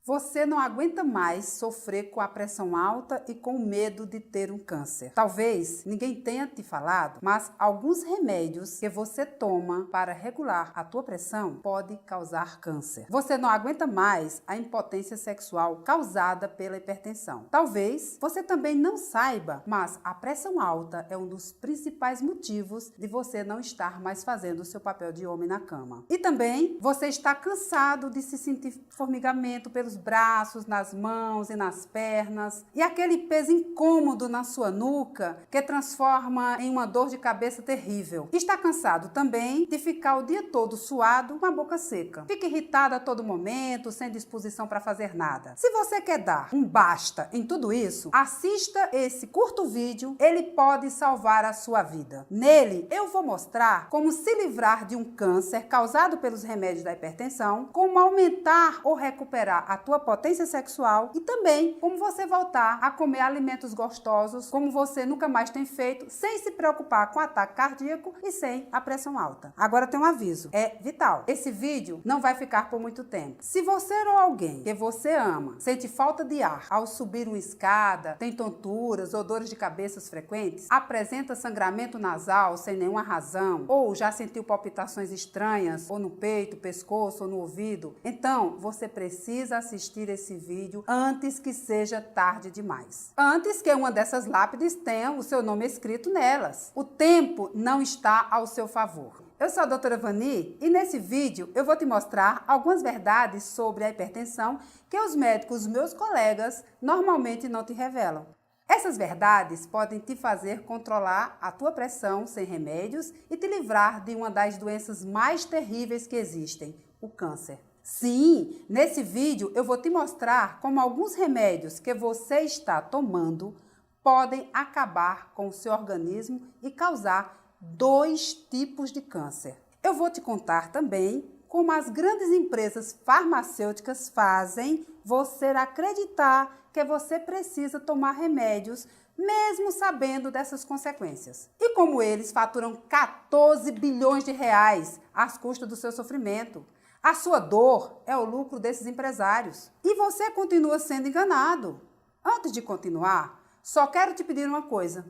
Você não aguenta mais sofrer com a pressão alta e com o medo de ter um câncer. Talvez ninguém tenha te falado, mas alguns remédios que você toma para regular a tua pressão pode causar câncer. Você não aguenta mais a impotência sexual causada pela hipertensão. Talvez você também não saiba, mas a pressão alta é um dos principais motivos de você não estar mais fazendo o seu papel de homem na cama. E também você está cansado de se sentir formigamento pelos braços, nas mãos e nas pernas, e aquele peso incômodo na sua nuca que transforma em uma dor de cabeça terrível. Está cansado também de ficar o dia todo suado com a boca seca. Fica irritado a todo momento, sem disposição para fazer nada. Se você quer dar um basta em tudo isso, assista esse curto vídeo, ele pode salvar a sua vida. Nele, eu vou mostrar como se livrar de um câncer causado pelos remédios da hipertensão, como aumentar ou recuperar a tua potência sexual e também como você voltar a comer alimentos gostosos como você nunca mais tem feito, sem se preocupar com ataque cardíaco e sem a pressão alta. Agora tem um aviso, é vital. Esse vídeo não vai ficar por muito tempo. Se você ou alguém que você ama sente falta de ar ao subir uma escada, tem tonturas ou dores de cabeça frequentes, apresenta sangramento nasal sem nenhuma razão, ou já sentiu palpitações estranhas, ou no peito, pescoço ou no ouvido, então você precisa assistir esse vídeo antes que seja tarde demais. Antes que uma dessas lápides tenha o seu nome escrito nelas. O tempo não está ao seu favor. Eu sou a doutora Vani e nesse vídeo eu vou te mostrar algumas verdades sobre a hipertensão que os médicos, meus colegas, normalmente não te revelam. Essas verdades podem te fazer controlar a tua pressão sem remédios e te livrar de uma das doenças mais terríveis que existem, o câncer. Sim, nesse vídeo eu vou te mostrar como alguns remédios que você está tomando podem acabar com o seu organismo e causar 2 tipos de câncer. Eu vou te contar também como as grandes empresas farmacêuticas fazem você acreditar que você precisa tomar remédios, mesmo sabendo dessas consequências. E como eles faturam 14 bilhões de reais às custas do seu sofrimento. A sua dor é o lucro desses empresários. E você continua sendo enganado. Antes de continuar, só quero te pedir uma coisa.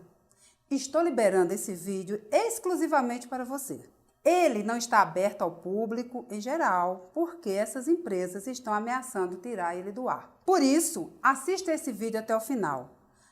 Estou liberando esse vídeo exclusivamente para você. Ele não está aberto ao público em geral, porque essas empresas estão ameaçando tirar ele do ar. Por isso, assista esse vídeo até o final.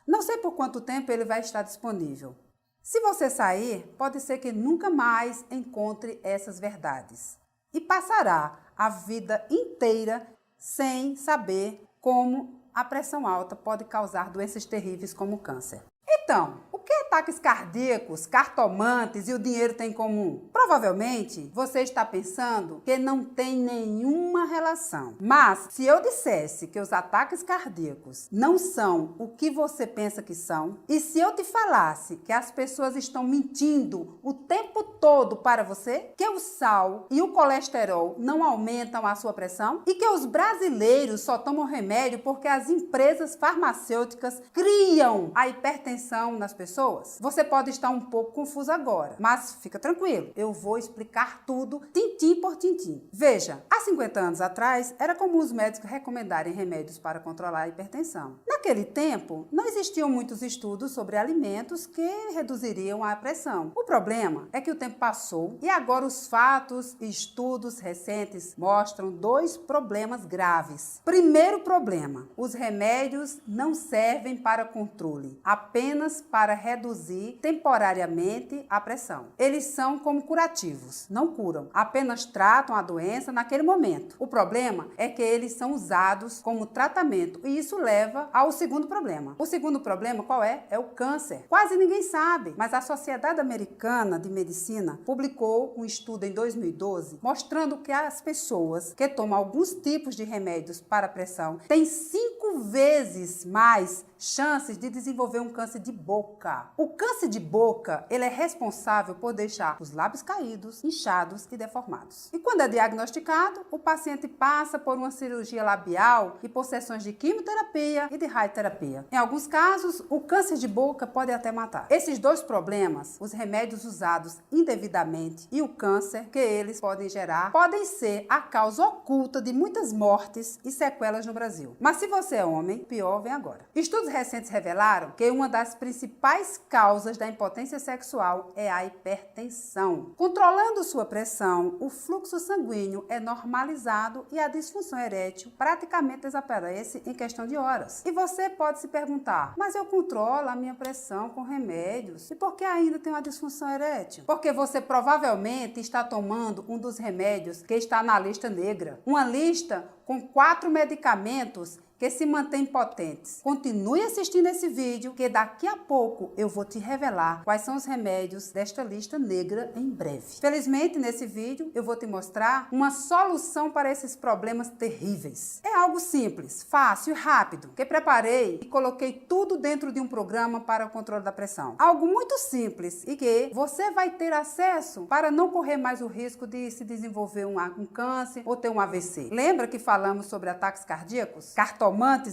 Não sei por quanto tempo ele vai estar disponível. Se você sair, pode ser que nunca mais encontre essas verdades. E passará a vida inteira sem saber como a pressão alta pode causar doenças terríveis como o câncer. Então, o que ataques cardíacos, cartomantes e o dinheiro têm em comum? Provavelmente você está pensando que não tem nenhuma relação. Mas se eu dissesse que os ataques cardíacos não são o que você pensa que são, e se eu te falasse que as pessoas estão mentindo o tempo todo para você, que o sal e o colesterol não aumentam a sua pressão e que os brasileiros só tomam remédio porque as empresas farmacêuticas criam a hipertensão nas pessoas, você pode estar um pouco confuso agora, mas fica tranquilo, eu vou explicar tudo, tintim por tintim. Veja, há 50 anos atrás, era comum os médicos recomendarem remédios para controlar a hipertensão. Naquele tempo, não existiam muitos estudos sobre alimentos que reduziriam a pressão. O problema é que o tempo passou e agora os fatos e estudos recentes mostram 2 problemas graves. Primeiro problema, os remédios não servem para controle, apenas para reduzir temporariamente a pressão. Eles são como curativos, não curam, apenas tratam a doença naquele momento. O problema é que eles são usados como tratamento e isso leva ao segundo problema. O segundo problema qual é? É o câncer. Quase ninguém sabe, mas a Sociedade Americana de Medicina publicou um estudo em 2012 mostrando que as pessoas que tomam alguns tipos de remédios para a pressão têm 5 vezes mais chances de desenvolver um câncer de boca. perguntar. O câncer de boca, ele é responsável por deixar os lábios caídos, inchados e deformados. E quando é diagnosticado, o paciente passa por uma cirurgia labial e por sessões de quimioterapia e de radioterapia. Em alguns casos, o câncer de boca pode até matar. Esses dois problemas, os remédios usados indevidamente e o câncer que eles podem gerar, podem ser a causa oculta de muitas mortes e sequelas no Brasil. Mas se você é homem, pior vem agora. Estudos recentes revelaram que uma das principais causas da impotência sexual é a hipertensão. Controlando sua pressão, o fluxo sanguíneo é normalizado e a disfunção erétil praticamente desaparece em questão de horas. E você pode se perguntar, mas eu controlo a minha pressão com remédios, e por que ainda tem uma disfunção erétil? Porque você provavelmente está tomando um dos remédios que está na lista negra. Uma lista com 4 medicamentos que se mantêm potentes. Continue assistindo esse vídeo, que daqui a pouco eu vou te revelar quais são os remédios desta lista negra em breve. Felizmente, nesse vídeo, eu vou te mostrar uma solução para esses problemas terríveis. É algo simples, fácil e rápido, que preparei e coloquei tudo dentro de um programa para o controle da pressão. Algo muito simples e que você vai ter acesso para não correr mais o risco de se desenvolver um câncer ou ter um AVC. Lembra que falamos sobre ataques cardíacos? Cartomantes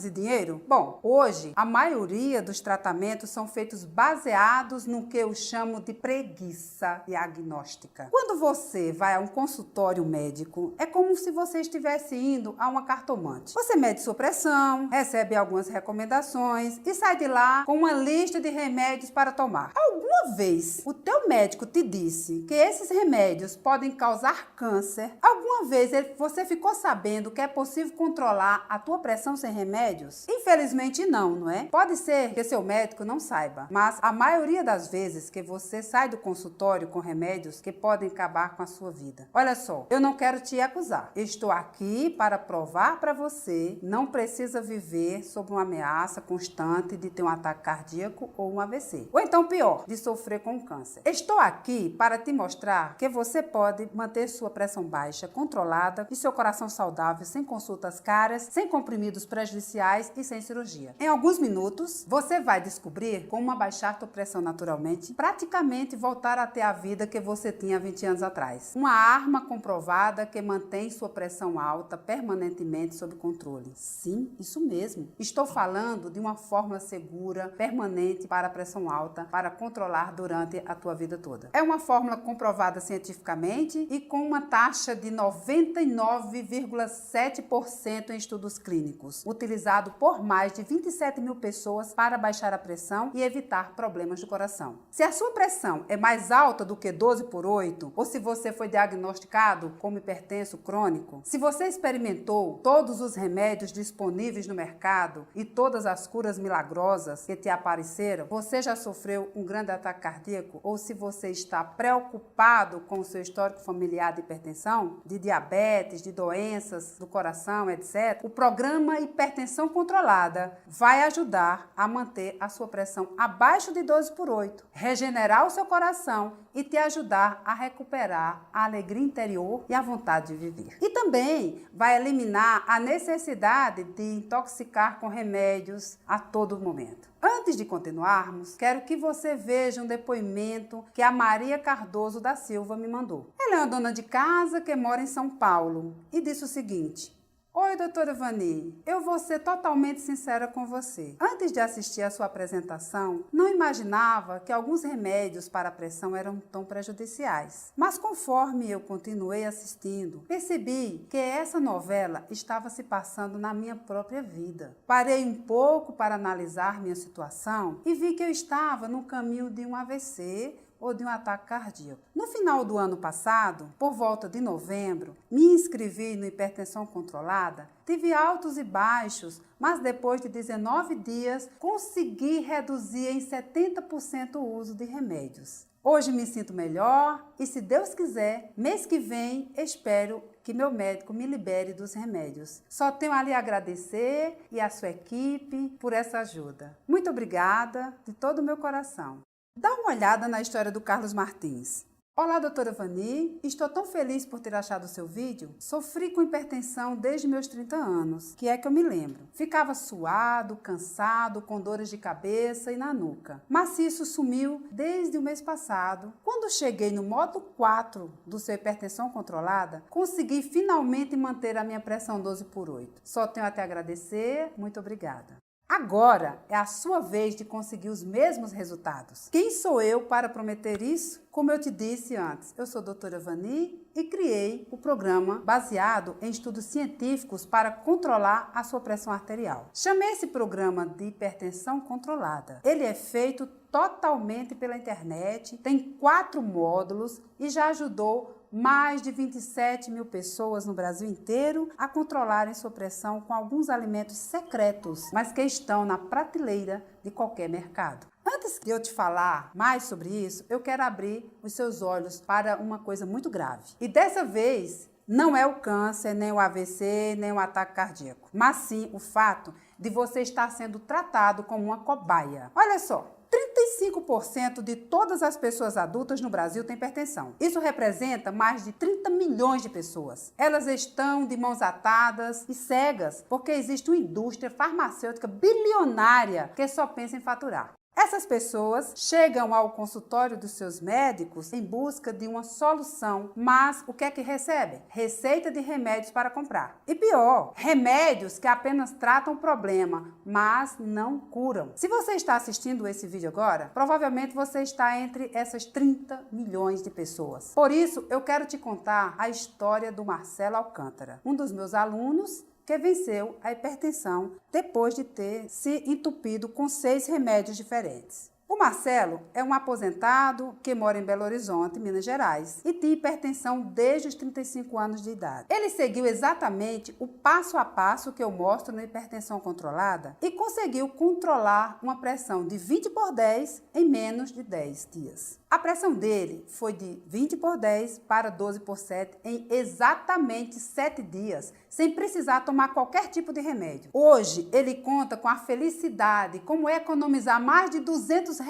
e dinheiro? Bom, hoje a maioria dos tratamentos são feitos baseados no que eu chamo de preguiça diagnóstica. Quando você vai a um consultório médico, é como se você estivesse indo a uma cartomante. Você mede sua pressão, recebe algumas recomendações e sai de lá com uma lista de remédios para tomar. Alguma vez o teu médico te disse que esses remédios podem causar câncer? Alguma vez você ficou sabendo que é possível controlar a tua pressão sem remédios? Infelizmente não é? Pode ser que seu médico não saiba, mas a maioria das vezes que você sai do consultório com remédios que podem acabar com a sua vida. Olha só, eu não quero te acusar. Estou aqui para provar para você, não precisa viver sob uma ameaça constante de ter um ataque cardíaco ou um AVC. Ou então pior, de sofrer com câncer. Estou aqui para te mostrar que você pode manter sua pressão baixa, controlada e seu coração saudável, sem consultas caras, sem comprimidos prejudiciais e sem cirurgia. Em alguns minutos, você vai descobrir como abaixar sua pressão naturalmente, praticamente voltar a ter a vida que você tinha 20 anos atrás. Uma arma comprovada que mantém sua pressão alta permanentemente sob controle. Sim, isso mesmo. Estou falando de uma fórmula segura, permanente para a pressão alta, para controlar durante a tua vida toda. É uma fórmula comprovada cientificamente e com uma taxa de 99,7% em estudos clínicos, utilizado por mais de 27 mil pessoas para baixar a pressão e evitar problemas do coração. Se a sua pressão é mais alta do que 12/8, ou se você foi diagnosticado como hipertenso crônico, se você experimentou todos os remédios disponíveis no mercado e todas as curas milagrosas que te apareceram, você já sofreu um grande ataque cardíaco, ou se você está preocupado com o seu histórico familiar de hipertensão, de diabetes, de doenças do coração, etc., o programa Hipertensão Controlada vai ajudar a manter a sua pressão abaixo de 12/8, regenerar o seu coração e te ajudar a recuperar a alegria interior e a vontade de viver. E também vai eliminar a necessidade de intoxicar com remédios a todo momento. Antes de continuarmos, quero que você veja um depoimento que a Maria Cardoso da Silva me mandou. Ela é uma dona de casa que mora em São Paulo e disse o seguinte: Oi, doutora Vani, eu vou ser totalmente sincera com você. Antes de assistir a sua apresentação, não imaginava que alguns remédios para a pressão eram tão prejudiciais. Mas conforme eu continuei assistindo, percebi que essa novela estava se passando na minha própria vida. Parei um pouco para analisar minha situação e vi que eu estava no caminho de um AVC ou de um ataque cardíaco. No final do ano passado, por volta de novembro, me inscrevi no Hipertensão Controlada, tive altos e baixos, mas depois de 19 dias, consegui reduzir em 70% o uso de remédios. Hoje me sinto melhor e, se Deus quiser, mês que vem, espero que meu médico me libere dos remédios. Só tenho a lhe agradecer e a sua equipe por essa ajuda. Muito obrigada, de todo o meu coração. Dá uma olhada na história do Carlos Martins. Olá, doutora Vani. Estou tão feliz por ter achado o seu vídeo. Sofri com hipertensão desde meus 30 anos, que é que eu me lembro. Ficava suado, cansado, com dores de cabeça e na nuca. Mas isso sumiu desde o mês passado. Quando cheguei no modo 4 do seu hipertensão controlada, consegui finalmente manter a minha pressão 12/8. Só tenho a te agradecer. Muito obrigada. Agora é a sua vez de conseguir os mesmos resultados. Quem sou eu para prometer isso? Como eu te disse antes, eu sou a doutora Vani e criei o programa baseado em estudos científicos para controlar a sua pressão arterial. Chamei esse programa de hipertensão controlada. Ele é feito totalmente pela internet, tem 4 módulos e já ajudou mais de 27 mil pessoas no Brasil inteiro a controlarem sua pressão com alguns alimentos secretos, mas que estão na prateleira de qualquer mercado. Antes de eu te falar mais sobre isso, eu quero abrir os seus olhos para uma coisa muito grave. E dessa vez, não é o câncer, nem o AVC, nem o ataque cardíaco, mas sim o fato de você estar sendo tratado como uma cobaia. Olha só. 35% de todas as pessoas adultas no Brasil têm hipertensão. Isso representa mais de 30 milhões de pessoas. Elas estão de mãos atadas e cegas, porque existe uma indústria farmacêutica bilionária que só pensa em faturar. Essas pessoas chegam ao consultório dos seus médicos em busca de uma solução, mas o que é que recebem? Receita de remédios para comprar. E pior, remédios que apenas tratam o problema, mas não curam. Se você está assistindo esse vídeo agora, provavelmente você está entre essas 30 milhões de pessoas. Por isso, eu quero te contar a história do Marcelo Alcântara, um dos meus alunos que venceu a hipertensão depois de ter se entupido com 6 remédios diferentes. O Marcelo é um aposentado que mora em Belo Horizonte, Minas Gerais, e tem hipertensão desde os 35 anos de idade. Ele seguiu exatamente o passo a passo que eu mostro na hipertensão controlada e conseguiu controlar uma pressão de 20/10 em menos de 10 dias. A pressão dele foi de 20/10 para 12/7 em exatamente 7 dias, sem precisar tomar qualquer tipo de remédio. Hoje, ele conta com a felicidade, como economizar mais de R$ 200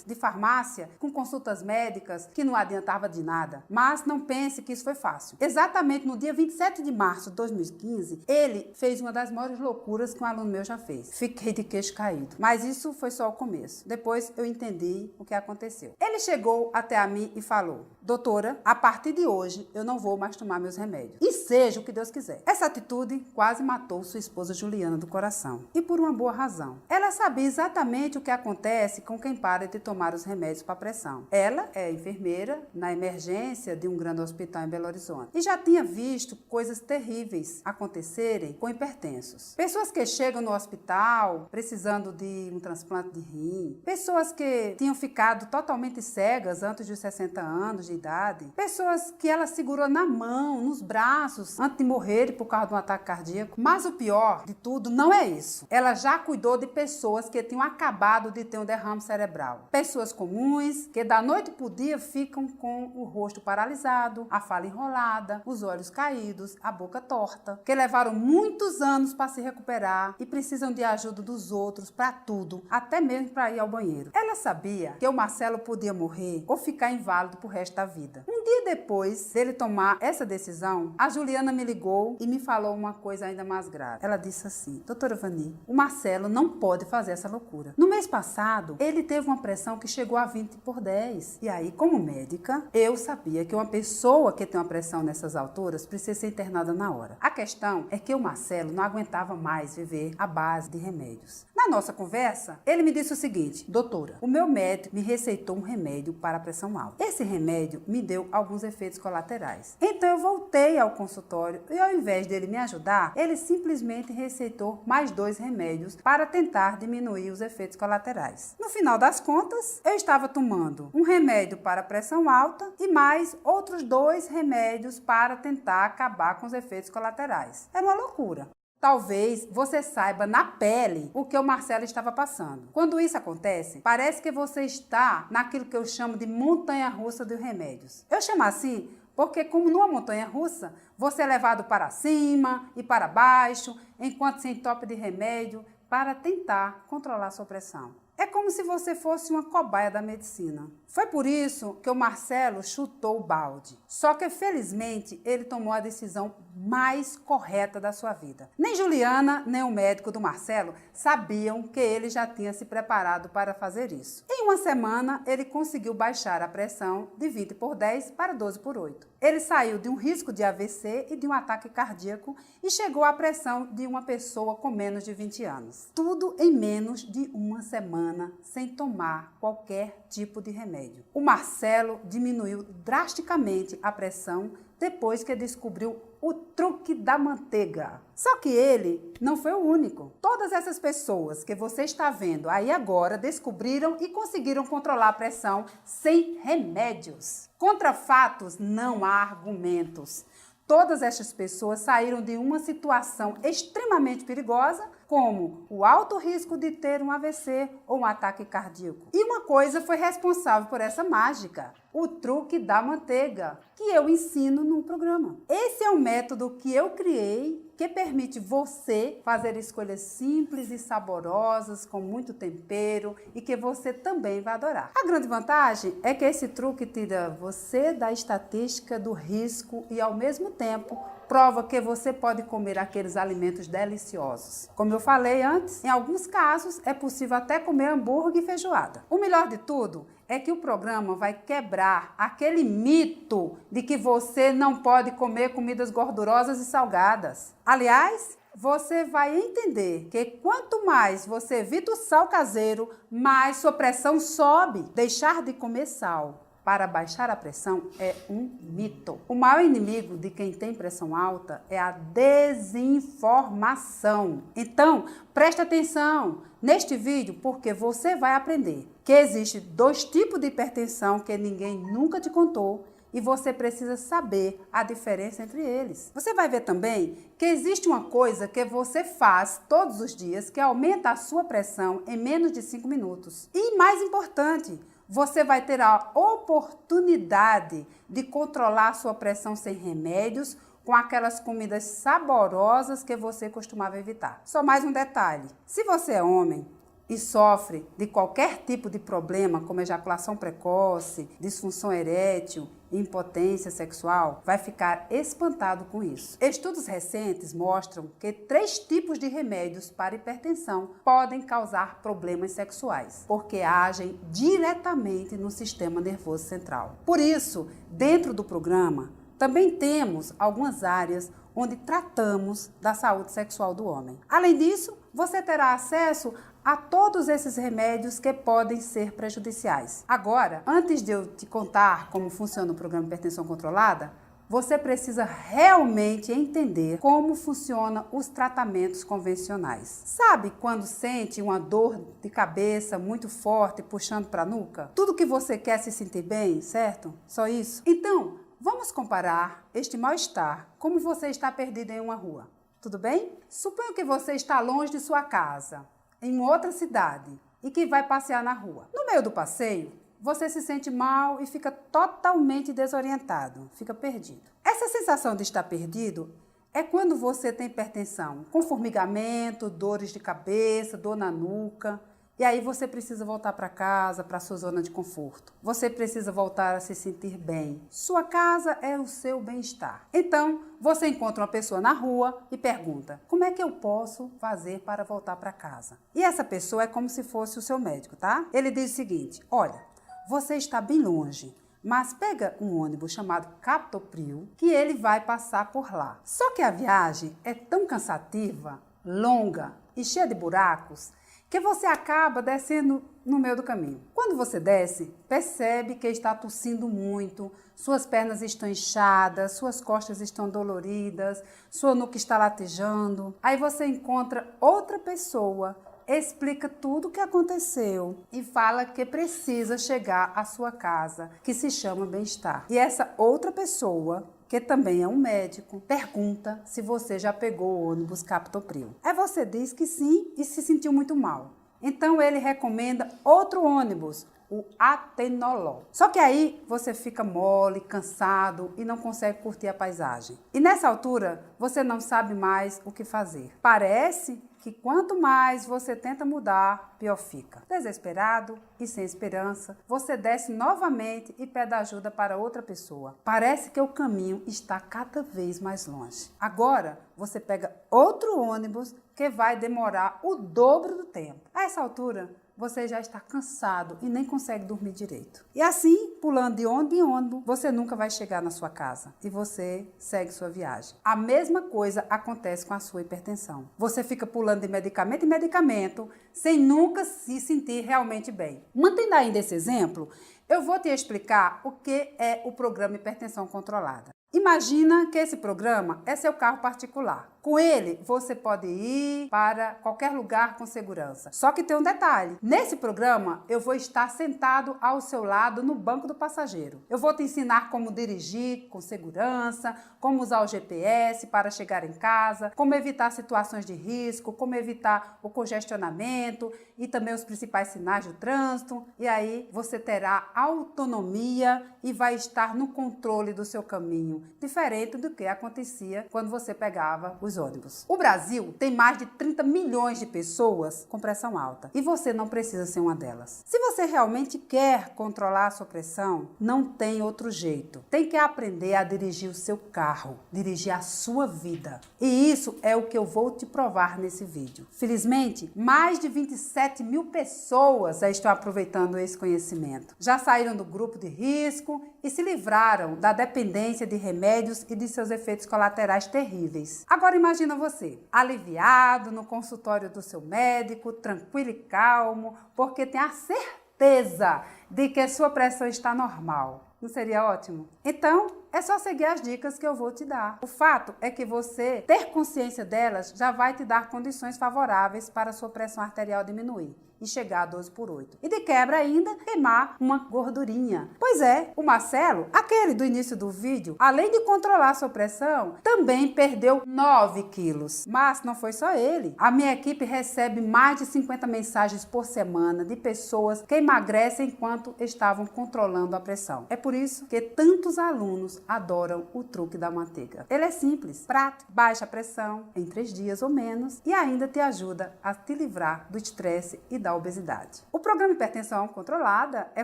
de farmácia com consultas médicas que não adiantava de nada. Mas não pense que isso foi fácil. Exatamente no dia 27 de março de 2015, ele fez uma das maiores loucuras que um aluno meu já fez. Fiquei de queixo caído. Mas isso foi só o começo. Depois eu entendi o que aconteceu. Ele chegou até a mim e falou: doutora, a partir de hoje eu não vou mais tomar meus remédios. E seja o que Deus quiser. Essa atitude quase matou sua esposa Juliana do coração. E por uma boa razão. Ela sabia exatamente o que acontece com quem para de tomar os remédios para pressão. Ela é enfermeira na emergência de um grande hospital em Belo Horizonte. E já tinha visto coisas terríveis acontecerem com hipertensos. Pessoas que chegam no hospital precisando de um transplante de rim. Pessoas que tinham ficado totalmente cegas antes dos 60 anos de idade, pessoas que ela segurou na mão, nos braços, antes de morrer por causa de um ataque cardíaco. Mas o pior de tudo não é isso. Ela já cuidou de pessoas que tinham acabado de ter um derrame cerebral. Pessoas comuns que da noite pro dia ficam com o rosto paralisado, a fala enrolada, os olhos caídos, a boca torta, que levaram muitos anos para se recuperar e precisam de ajuda dos outros para tudo, até mesmo para ir ao banheiro. Ela sabia que o Marcelo podia morrer ou ficar inválido pro resto da vida. Um dia depois dele tomar essa decisão, a Juliana me ligou e me falou uma coisa ainda mais grave. Ela disse assim: doutora Vani, o Marcelo não pode fazer essa loucura. No mês passado, ele teve uma pressão que chegou a 20/10. E aí, como médica, eu sabia que uma pessoa que tem uma pressão nessas alturas precisa ser internada na hora. A questão é que o Marcelo não aguentava mais viver à base de remédios. Na nossa conversa, ele me disse o seguinte: doutora, o meu médico me receitou um remédio para a pressão alta. Esse remédio me deu alguns efeitos colaterais. Então eu voltei ao consultório e ao invés dele me ajudar, ele simplesmente receitou mais 2 remédios para tentar diminuir os efeitos colaterais. No final das contas, eu estava tomando um remédio para a pressão alta e mais outros 2 remédios para tentar acabar com os efeitos colaterais. Era uma loucura. Talvez você saiba na pele o que o Marcelo estava passando. Quando isso acontece, parece que você está naquilo que eu chamo de montanha-russa dos remédios. Eu chamo assim porque, como numa montanha-russa, você é levado para cima e para baixo, enquanto se entope de remédio para tentar controlar sua pressão. É como se você fosse uma cobaia da medicina. Foi por isso que o Marcelo chutou o balde. Só que, felizmente, ele tomou a decisão mais correta da sua vida. Nem Juliana, nem o médico do Marcelo sabiam que ele já tinha se preparado para fazer isso. Em uma semana, ele conseguiu baixar a pressão de 20/10 para 12/8. Ele saiu de um risco de AVC e de um ataque cardíaco e chegou à pressão de uma pessoa com menos de 20 anos. Tudo em menos de uma semana, sem tomar qualquer tipo de remédio. O Marcelo diminuiu drasticamente a pressão depois que descobriu o truque da manteiga. Só que ele não foi o único. Todas essas pessoas que você está vendo aí agora descobriram e conseguiram controlar a pressão sem remédios. Contra fatos não há argumentos. Todas estas pessoas saíram de uma situação extremamente perigosa, como o alto risco de ter um AVC ou um ataque cardíaco. E uma coisa foi responsável por essa mágica: o truque da manteiga, que eu ensino no programa. Esse é um método que eu criei que permite você fazer escolhas simples e saborosas, com muito tempero e que você também vai adorar. A grande vantagem é que esse truque tira você da estatística do risco e, ao mesmo tempo, prova que você pode comer aqueles alimentos deliciosos. Como eu falei antes, em alguns casos é possível até comer hambúrguer e feijoada. O melhor de tudo é que o programa vai quebrar aquele mito de que você não pode comer comidas gordurosas e salgadas. Aliás, você vai entender que quanto mais você evita o sal caseiro, mais sua pressão sobe. Deixar de comer sal para baixar a pressão é um mito. O maior inimigo de quem tem pressão alta é a desinformação. Então, preste atenção neste vídeo, porque você vai aprender que existe 2 tipos de hipertensão que ninguém nunca te contou e você precisa saber a diferença entre eles. Você vai ver também que existe uma coisa que você faz todos os dias que aumenta a sua pressão em menos de 5 minutos. E mais importante, você vai ter a oportunidade de controlar a sua pressão sem remédios, com aquelas comidas saborosas que você costumava evitar. Só mais um detalhe: se você é homem e sofre de qualquer tipo de problema, como ejaculação precoce, disfunção erétil, impotência sexual, vai ficar espantado com isso. Estudos recentes mostram que 3 tipos de remédios para hipertensão podem causar problemas sexuais, porque agem diretamente no sistema nervoso central. Por isso, dentro do programa, também temos algumas áreas onde tratamos da saúde sexual do homem. Além disso, você terá acesso a todos esses remédios que podem ser prejudiciais. Agora, antes de eu te contar como funciona o programa Hipertensão Controlada, você precisa realmente entender como funcionam os tratamentos convencionais. Sabe quando sente uma dor de cabeça muito forte puxando para a nuca? Tudo que você quer se sentir bem, certo? Só isso? Então, vamos comparar este mal-estar como você está perdido em uma rua. Tudo bem? Suponha que você está longe de sua casa, em outra cidade, e que vai passear na rua. No meio do passeio, você se sente mal e fica totalmente desorientado, fica perdido. Essa sensação de estar perdido é quando você tem hipertensão, com formigamento, dores de cabeça, dor na nuca. E aí você precisa voltar para casa, para a sua zona de conforto. Você precisa voltar a se sentir bem. Sua casa é o seu bem-estar. Então, você encontra uma pessoa na rua e pergunta: como é que eu posso fazer para voltar para casa? E essa pessoa é como se fosse o seu médico, tá? Ele diz o seguinte: olha, você está bem longe, mas pega um ônibus chamado Captopril que ele vai passar por lá. Só que a viagem é tão cansativa, longa e cheia de buracos que você acaba descendo no meio do caminho. Quando você desce, percebe que está tossindo muito, suas pernas estão inchadas, suas costas estão doloridas, sua nuca está latejando. Aí você encontra outra pessoa, explica tudo o que aconteceu e fala que precisa chegar à sua casa, que se chama bem-estar. E essa outra pessoa, que também é um médico, pergunta se você já pegou o ônibus Captopril. Aí você diz que sim e se sentiu muito mal. Então ele recomenda outro ônibus, o atenolol. Só que aí você fica mole, cansado e não consegue curtir a paisagem. E nessa altura, você não sabe mais o que fazer. Parece que quanto mais você tenta mudar, pior fica. Desesperado e sem esperança, você desce novamente e pede ajuda para outra pessoa. Parece que o caminho está cada vez mais longe. Agora, você pega outro ônibus que vai demorar o dobro do tempo. A essa altura, você já está cansado e nem consegue dormir direito. E assim, pulando de ônibus em ônibus, você nunca vai chegar na sua casa e você segue sua viagem. A mesma coisa acontece com a sua hipertensão. Você fica pulando de medicamento em medicamento sem nunca se sentir realmente bem. Mantendo ainda esse exemplo, eu vou te explicar o que é o programa Hipertensão Controlada. Imagina que esse programa é seu carro particular. Com ele, você pode ir para qualquer lugar com segurança. Só que tem um detalhe. Nesse programa, eu vou estar sentado ao seu lado no banco do passageiro. Eu vou te ensinar como dirigir com segurança, como usar o GPS para chegar em casa, como evitar situações de risco, como evitar o congestionamento e também os principais sinais do trânsito. E aí, você terá autonomia e vai estar no controle do seu caminho, diferente do que acontecia quando você pegava os ônibus. O Brasil tem mais de 30 milhões de pessoas com pressão alta e você não precisa ser uma delas. Se você realmente quer controlar a sua pressão, não tem outro jeito. Tem que aprender a dirigir o seu carro, dirigir a sua vida. E isso é o que eu vou te provar nesse vídeo. Felizmente, mais de 27 mil pessoas já estão aproveitando esse conhecimento. Já saíram do grupo de risco e se livraram da dependência de remédios e de seus efeitos colaterais terríveis. Agora imagina você, aliviado no consultório do seu médico, tranquilo e calmo, porque tem a certeza de que sua pressão está normal. Não seria ótimo? Então, é só seguir as dicas que eu vou te dar. O fato é que você ter consciência delas já vai te dar condições favoráveis para a sua pressão arterial diminuir e chegar a 12/8. E de quebra ainda, queimar uma gordurinha. Pois é, o Marcelo, aquele do início do vídeo, além de controlar a sua pressão, também perdeu 9 quilos. Mas não foi só ele. A minha equipe recebe mais de 50 mensagens por semana de pessoas que emagrecem enquanto estavam controlando a pressão. É por isso que tantos alunos adoram o truque da manteiga. Ele é simples, prático, baixa a pressão em 3 dias ou menos e ainda te ajuda a te livrar do estresse e da obesidade. O programa Hipertensão Controlada é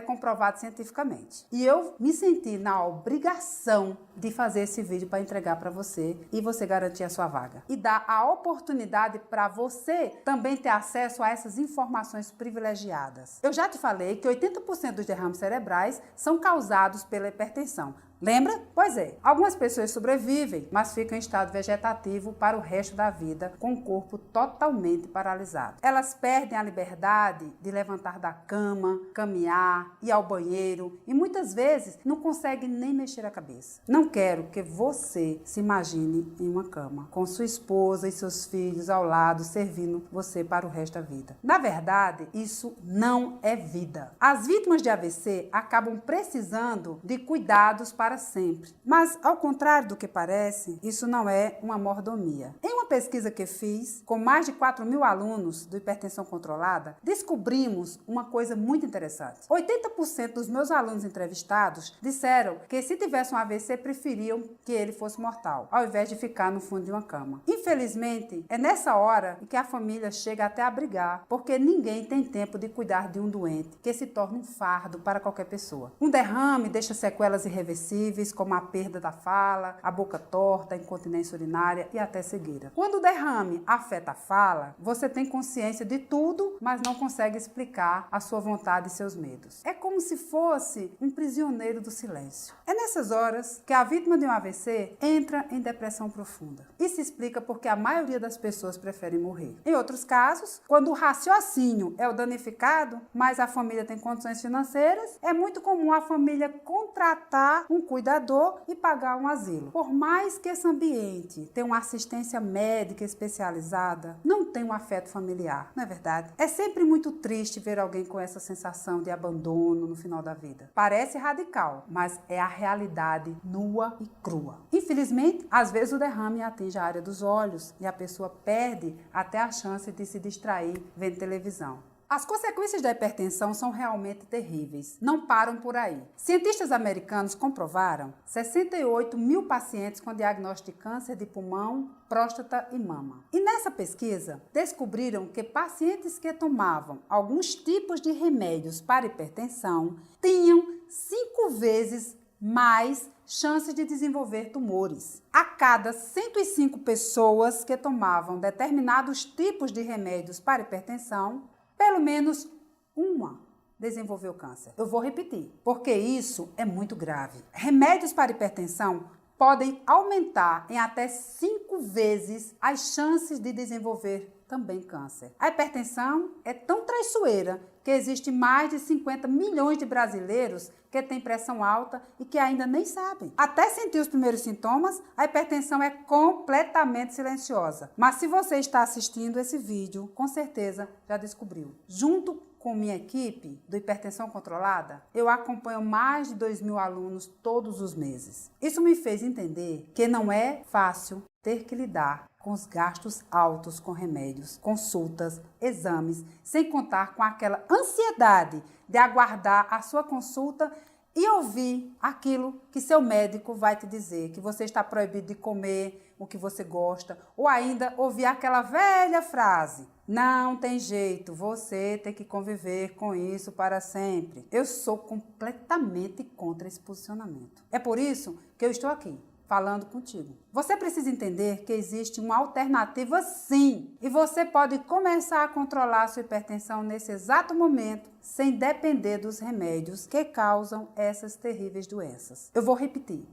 comprovado cientificamente. E eu me senti na obrigação de fazer esse vídeo para entregar para você e você garantir a sua vaga. E dar a oportunidade para você também ter acesso a essas informações privilegiadas. Eu já te falei que 80% dos derrames cerebrais são causados pela hipertensão. Lembra? Pois é, algumas pessoas sobrevivem, mas ficam em estado vegetativo para o resto da vida, com o corpo totalmente paralisado. Elas perdem a liberdade de levantar da cama, caminhar, ir ao banheiro e muitas vezes não conseguem nem mexer a cabeça. Não quero que você se imagine em uma cama, com sua esposa e seus filhos ao lado, servindo você para o resto da vida. Na verdade, isso não é vida. As vítimas de AVC acabam precisando de cuidados para sempre. Mas, ao contrário do que parece, isso não é uma mordomia. Em uma pesquisa que fiz com mais de 4 mil alunos do Hipertensão Controlada, descobrimos uma coisa muito interessante. 80% dos meus alunos entrevistados disseram que se tivesse um AVC, preferiam que ele fosse mortal, ao invés de ficar no fundo de uma cama. Infelizmente, é nessa hora que a família chega até a brigar, porque ninguém tem tempo de cuidar de um doente, que se torna um fardo para qualquer pessoa. Um derrame deixa sequelas irreversíveis, como a perda da fala, a boca torta, a incontinência urinária e até cegueira. Quando o derrame afeta a fala, você tem consciência de tudo, mas não consegue explicar a sua vontade e seus medos. É como se fosse um prisioneiro do silêncio. É nessas horas que a vítima de um AVC entra em depressão profunda. Isso explica porque a maioria das pessoas preferem morrer. Em outros casos, quando o raciocínio é o danificado, mas a família tem condições financeiras, é muito comum a família contratar um cuidador e pagar um asilo. Por mais que esse ambiente tenha uma assistência médica especializada, não tem um afeto familiar, não é verdade? É sempre muito triste ver alguém com essa sensação de abandono no final da vida. Parece radical, mas é a realidade nua e crua. Infelizmente, às vezes o derrame atinge a área dos olhos e a pessoa perde até a chance de se distrair vendo televisão. As consequências da hipertensão são realmente terríveis. Não param por aí. Cientistas americanos comprovaram 68 mil pacientes com diagnóstico de câncer de pulmão, próstata e mama. E nessa pesquisa, descobriram que pacientes que tomavam alguns tipos de remédios para hipertensão tinham 5 vezes mais chances de desenvolver tumores. A cada 105 pessoas que tomavam determinados tipos de remédios para hipertensão, pelo menos uma desenvolveu câncer. Eu vou repetir, porque isso é muito grave. Remédios para hipertensão podem aumentar em até 5 vezes as chances de desenvolver também câncer. A hipertensão é tão traiçoeira que existe mais de 50 milhões de brasileiros que têm pressão alta e que ainda nem sabem. Até sentir os primeiros sintomas, a hipertensão é completamente silenciosa. Mas se você está assistindo esse vídeo, com certeza já descobriu. Junto com minha equipe do Hipertensão Controlada, eu acompanho mais de 2.000 alunos todos os meses. Isso me fez entender que não é fácil ter que lidar com os gastos altos com remédios, consultas, exames, sem contar com aquela ansiedade de aguardar a sua consulta e ouvir aquilo que seu médico vai te dizer, que você está proibido de comer o que você gosta, ou ainda ouvir aquela velha frase: não tem jeito, você tem que conviver com isso para sempre. Eu sou completamente contra esse posicionamento. É por isso que eu estou aqui, falando contigo. Você precisa entender que existe uma alternativa sim, e você pode começar a controlar a sua hipertensão nesse exato momento, sem depender dos remédios que causam essas terríveis doenças. Eu vou repetir.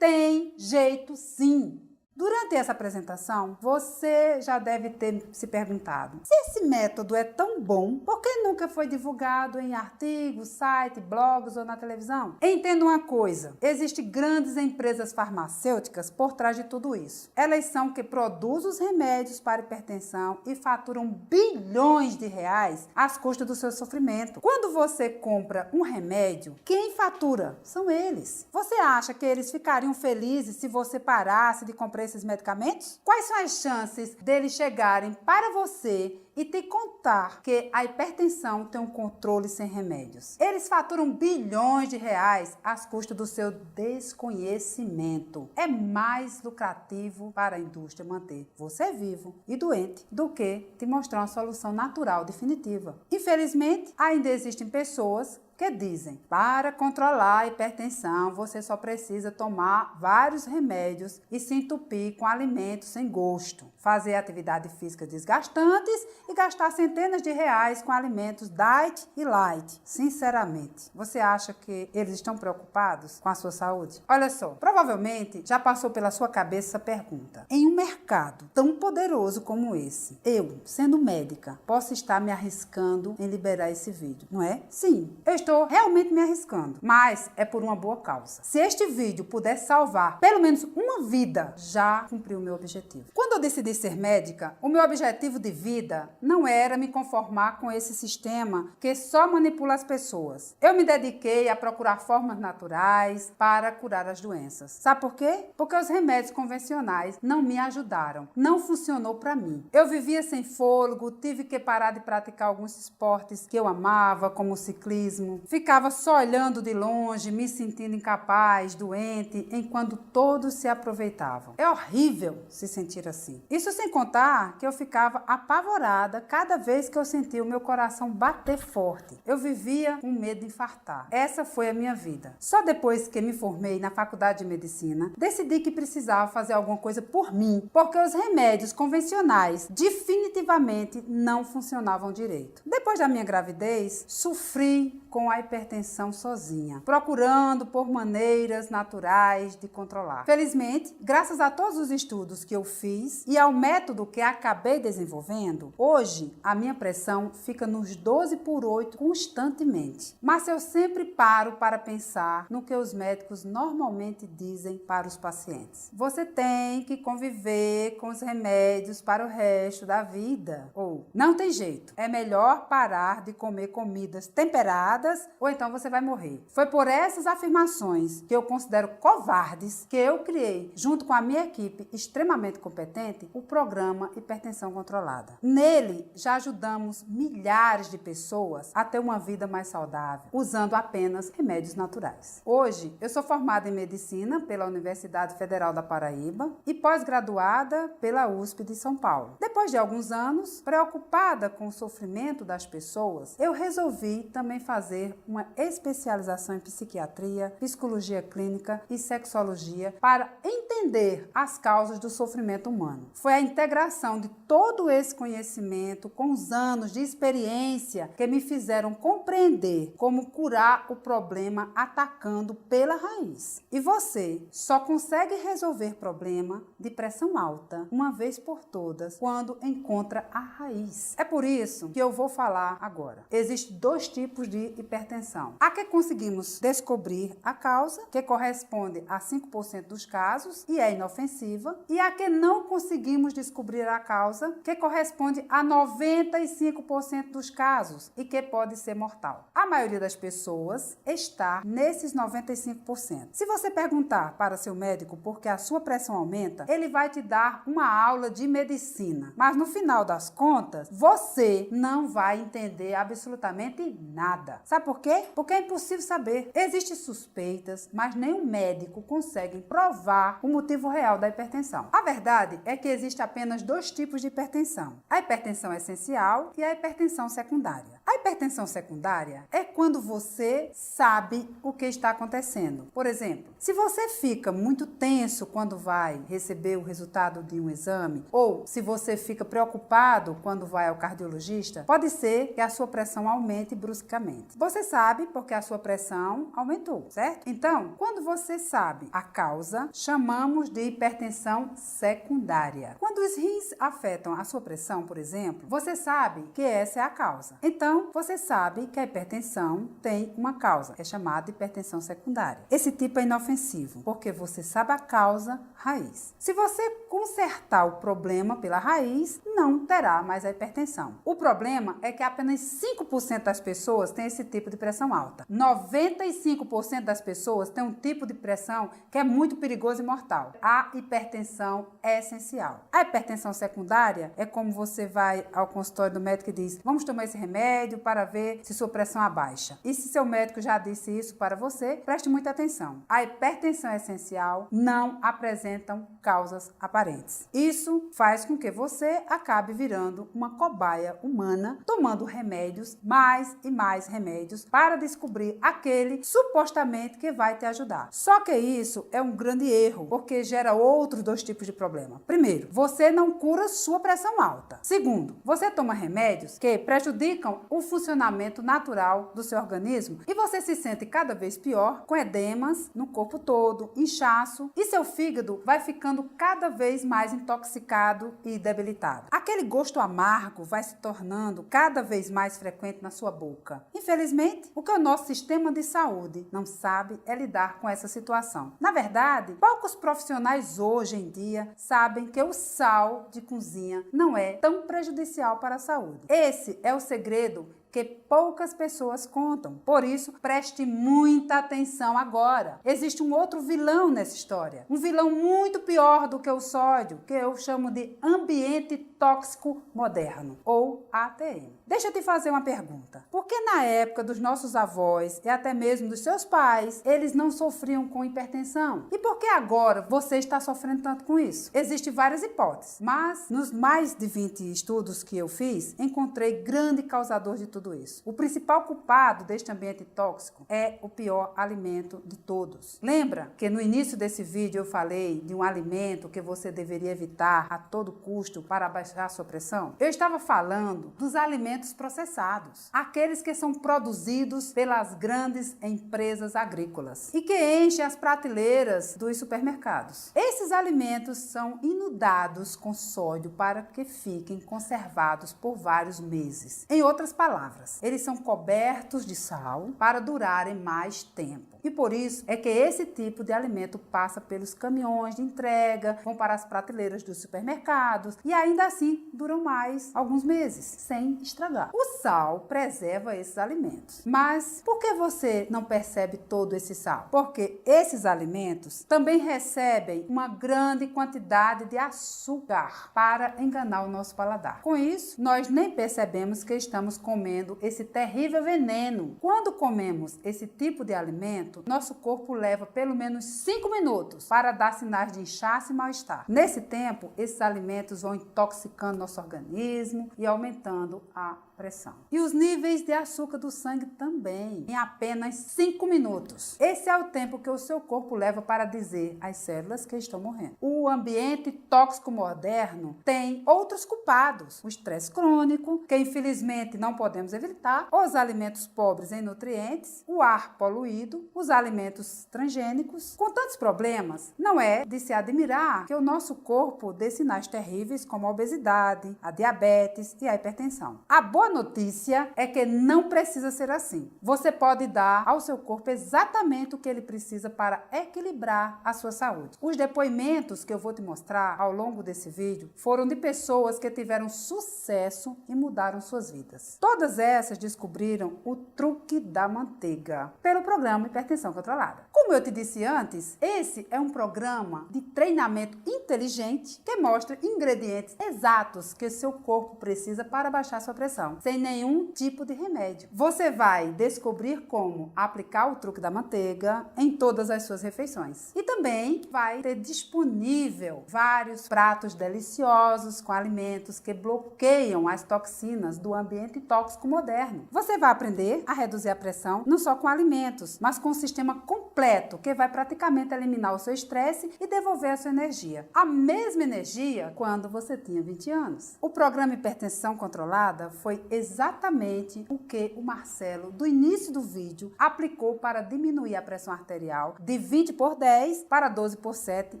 Tem jeito sim. Durante essa apresentação, você já deve ter se perguntado: se esse método é tão bom, por que nunca foi divulgado em artigos, sites, blogs ou na televisão? Entenda uma coisa: existem grandes empresas farmacêuticas por trás de tudo isso. Elas são que produzem os remédios para hipertensão e faturam bilhões de reais às custas do seu sofrimento. Quando você compra um remédio, quem fatura? São eles. Você acha que eles ficariam felizes se você parasse de comprar esses medicamentos? Quais são as chances deles chegarem para você e te contar que a hipertensão tem um controle sem remédios? Eles faturam bilhões de reais às custas do seu desconhecimento. É mais lucrativo para a indústria manter você vivo e doente do que te mostrar uma solução natural definitiva. Infelizmente, ainda existem pessoas que dizem: para controlar a hipertensão, você só precisa tomar vários remédios e se entupir com alimentos sem gosto, fazer atividades físicas desgastantes e gastar centenas de reais com alimentos diet e light. Sinceramente, você acha que eles estão preocupados com a sua saúde? Olha só, provavelmente já passou pela sua cabeça essa pergunta: em um mercado tão poderoso como esse, eu, sendo médica, posso estar me arriscando em liberar esse vídeo, não é? Sim, eu estou realmente me arriscando, mas é por uma boa causa. Se este vídeo puder salvar pelo menos uma vida, já cumpriu o meu objetivo. Quando eu decidi ser médica, o meu objetivo de vida não era me conformar com esse sistema que só manipula as pessoas. Eu me dediquei a procurar formas naturais para curar as doenças. Sabe por quê? Porque os remédios convencionais não me ajudaram. Não funcionou para mim. Eu vivia sem fôlego, tive que parar de praticar alguns esportes que eu amava, como o ciclismo. Ficava só olhando de longe, me sentindo incapaz, doente, enquanto todos se aproveitavam. É horrível se sentir assim. Isso sem contar que eu ficava apavorada cada vez que eu sentia o meu coração bater forte. Eu vivia com medo de infartar. Essa foi a minha vida. Só depois que me formei na faculdade de medicina, decidi que precisava fazer alguma coisa por mim, porque os remédios convencionais definitivamente não funcionavam direito. Depois da minha gravidez, sofri com a hipertensão sozinha, procurando por maneiras naturais de controlar. Felizmente, graças a todos os estudos que eu fiz e ao método que acabei desenvolvendo, hoje a minha pressão fica nos 12/8 constantemente. Mas eu sempre paro para pensar no que os médicos normalmente dizem para os pacientes: você tem que conviver com os remédios para o resto da vida. Ou, não tem jeito, é melhor parar de comer comidas temperadas controladas ou então você vai morrer. Foi por essas afirmações que eu considero covardes que eu criei, junto com a minha equipe extremamente competente, o programa Hipertensão Controlada. Nele, já ajudamos milhares de pessoas a ter uma vida mais saudável, usando apenas remédios naturais. Hoje, eu sou formada em Medicina pela Universidade Federal da Paraíba e pós-graduada pela USP de São Paulo. Depois de alguns anos, preocupada com o sofrimento das pessoas, eu resolvi também fazer uma especialização em psiquiatria, psicologia clínica e sexologia para entender as causas do sofrimento humano. Foi a integração de todo esse conhecimento com os anos de experiência que me fizeram compreender como curar o problema atacando pela raiz. E você só consegue resolver problema de pressão alta uma vez por todas quando encontra a raiz. É por isso que eu vou falar agora. Existem dois tipos de hipertensão. A que conseguimos descobrir a causa, que corresponde a 5% dos casos e é inofensiva, e a que não conseguimos descobrir a causa, que corresponde a 95% dos casos e que pode ser mortal. A maioria das pessoas está nesses 95%. Se você perguntar para seu médico por que a sua pressão aumenta, ele vai te dar uma aula de medicina. Mas no final das contas, você não vai entender absolutamente nada. Sabe por quê? Porque é impossível saber. Existem suspeitas, mas nenhum médico consegue provar o motivo real da hipertensão. A verdade é que existe apenas dois tipos de hipertensão: a hipertensão essencial e a hipertensão secundária. A hipertensão secundária é quando você sabe o que está acontecendo. Por exemplo, se você fica muito tenso quando vai receber o resultado de um exame, ou se você fica preocupado quando vai ao cardiologista, pode ser que a sua pressão aumente bruscamente. Você sabe porque a sua pressão aumentou, certo? Então, quando você sabe a causa, chamamos de hipertensão secundária. Quando os rins afetam a sua pressão, por exemplo, você sabe que essa é a causa. Então, você sabe que a hipertensão tem uma causa, é chamada hipertensão secundária. Esse tipo é inofensivo, porque você sabe a causa raiz. Se você consertar o problema pela raiz, não terá mais a hipertensão. O problema é que apenas 5% das pessoas têm esse tipo de pressão alta. 95% das pessoas têm um tipo de pressão que é muito perigoso e mortal. A hipertensão é essencial. A hipertensão secundária é como você vai ao consultório do médico e diz: vamos tomar esse remédio para ver se sua pressão abaixa. E se seu médico já disse isso para você, preste muita atenção. A hipertensão essencial não apresentam causas aparentes. Isso faz com que você acabe virando uma cobaia humana, tomando remédios, mais e mais remédios, para descobrir aquele supostamente que vai te ajudar. Só que isso é um grande erro, porque gera outros dois tipos de problema. Primeiro, você não cura sua pressão alta. Segundo, você toma remédios que prejudicam o funcionamento natural do seu organismo e você se sente cada vez pior, com edemas no corpo todo, inchaço, e seu fígado vai ficando cada vez mais intoxicado e debilitado. Aquele gosto amargo vai se tornando cada vez mais frequente na sua boca. Infelizmente, o que o nosso sistema de saúde não sabe é lidar com essa situação. Na verdade, poucos profissionais hoje em dia sabem que o sal de cozinha não é tão prejudicial para a saúde. Esse é o segredo que poucas pessoas contam. Por isso, preste muita atenção agora. Existe um outro vilão nessa história. Um vilão muito pior do que o sódio, que eu chamo de ambiente tóxico moderno, ou ATM. Deixa eu te fazer uma pergunta. Por que na época dos nossos avós e até mesmo dos seus pais, eles não sofriam com hipertensão? E por que agora você está sofrendo tanto com isso? Existem várias hipóteses, mas nos mais de 20 estudos que eu fiz, encontrei grande causador de tudo isso. O principal culpado deste ambiente tóxico é o pior alimento de todos. Lembra que no início desse vídeo eu falei de um alimento que você deveria evitar a todo custo para abaixar a sua pressão? Eu estava falando dos alimentos processados, aqueles que são produzidos pelas grandes empresas agrícolas e que enchem as prateleiras dos supermercados. Esses alimentos são inundados com sódio para que fiquem conservados por vários meses. Em outras palavras, eles são cobertos de sal para durarem mais tempo. E por isso é que esse tipo de alimento passa pelos caminhões de entrega, vão para as prateleiras dos supermercados e ainda assim duram mais alguns meses, sem estragar. O sal preserva esses alimentos. Mas por que você não percebe todo esse sal? Porque esses alimentos também recebem uma grande quantidade de açúcar para enganar o nosso paladar. Com isso, nós nem percebemos que estamos comendo esse terrível veneno. Quando comemos esse tipo de alimento, nosso corpo leva pelo menos 5 minutos para dar sinais de inchaço e mal-estar. Nesse tempo, esses alimentos vão intoxicando nosso organismo e aumentando a pressão. E os níveis de açúcar do sangue também, em apenas 5 minutos. Esse é o tempo que o seu corpo leva para dizer às células que estão morrendo. O ambiente tóxico moderno tem outros culpados. O estresse crônico, que infelizmente não podemos evitar, os alimentos pobres em nutrientes, o ar poluído, os alimentos transgênicos. Com tantos problemas, não é de se admirar que o nosso corpo dê sinais terríveis como a obesidade, a diabetes e a hipertensão. A boa notícia é que não precisa ser assim. Você pode dar ao seu corpo exatamente o que ele precisa para equilibrar a sua saúde. Os depoimentos que eu vou te mostrar ao longo desse vídeo foram de pessoas que tiveram sucesso e mudaram suas vidas. Todas essas descobriram o truque da manteiga pelo programa Hipertensão Controlada. Como eu te disse antes, esse é um programa de treinamento inteligente que mostra ingredientes exatos que seu corpo precisa para baixar sua pressão, sem nenhum tipo de remédio. Você vai descobrir como aplicar o truque da manteiga em todas as suas refeições. E também vai ter disponível vários pratos deliciosos com alimentos que bloqueiam as toxinas do ambiente tóxico moderno. Você vai aprender a reduzir a pressão não só com alimentos, mas com um sistema completo que vai praticamente eliminar o seu estresse e devolver a sua energia. A mesma energia quando você tinha 20 anos. O programa Hipertensão Controlada foi exatamente o que o Marcelo, do início do vídeo, aplicou para diminuir a pressão arterial de 20/10 para 12/7